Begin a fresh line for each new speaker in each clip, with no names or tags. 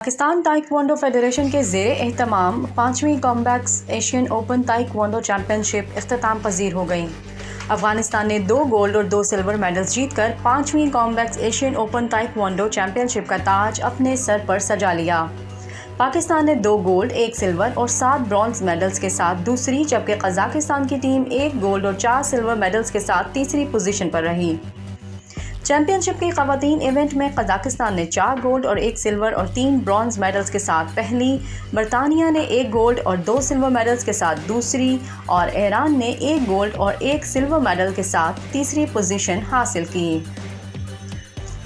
Pakistan taekwondo federation کے زیر اہتمام 5ویں کامبیکس ایشین اوپن تائیکوانڈو چیمپئن شپ اختتام پذیر ہو گئی۔ افغانستان نے 2 گولڈ اور 2 سلور میڈلز جیت کر 5ویں کامبیکس ایشین اوپن تائیکوانڈو چیمپئن شپ کا تاج اپنے سر پر سجا لیا۔ پاکستان نے 2 گولڈ، 1 سلور اور 7 برونز میڈلز کے ساتھ دوسری، جبکہ قزاقستان کی ٹیم 1 گولڈ اور 4 سلور میڈلز کے ساتھ تیسری پوزیشن پر رہی۔ چیمپئن شپ کی خواتین ایونٹ میں قزاقستان نے 4 گولڈ اور 1 سلور اور 3 برونز میڈلز کے ساتھ پہلی، برطانیہ نے 1 گولڈ اور 2 سلور میڈلز کے ساتھ دوسری اور ایران نے 1 گولڈ اور 1 سلور میڈل کے ساتھ تیسری پوزیشن حاصل کی۔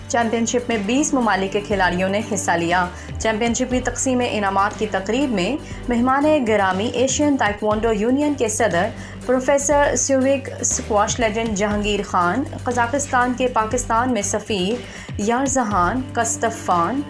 چیمپئن شپ میں 20 ممالک کے کھلاڑیوں نے حصہ لیا۔ چیمپئن شپ کی تقسیم انعامات کی تقریب میں مہمان گرامی ایشین تائیکوانڈو یونین کے صدر پروفیسر سیوک، squash legend Jahangir Khan, Kazakhstan کے پاکستان میں سفیر یارزہان کستفان،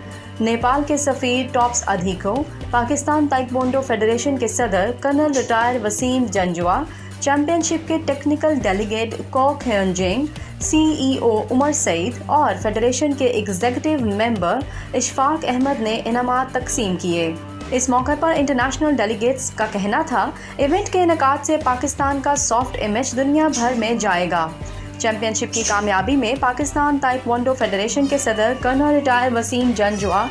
نیپال کے سفیر ٹاپس ادھیکو، پاکستان تائیکوانڈو فیڈریشن کے صدر colonel retired Waseem Janjua, championship کے ٹیکنیکل ڈیلیگیٹ کوک ہیون جنگ، سی ای او عمر سعید اور فیڈریشن کے ایگزیکٹو ممبر اشفاق احمد نے انعامات تقسیم کیے۔ اس موقع پر انٹرنیشنل ڈیلیگیٹس کا کہنا تھا، ایونٹ کے انعقاد سے پاکستان کا سافٹ امیج دنیا بھر میں جائے گا۔ چیمپئن شپ کی کامیابی میں پاکستان تائیکوانڈو فیڈریشن کے صدر colonel retired Waseem Janjua,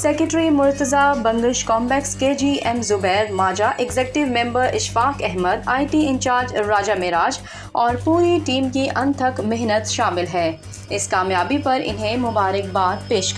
secretary Murtaza Bangash, کامبیکس کے G M Zubair Maja, executive member Ashfaq Ahmed, I T incharge Raja Meraj اور پوری ٹیم کی انتھک محنت شامل ہے۔ اس کامیابی پر انہیں مبارکباد پیش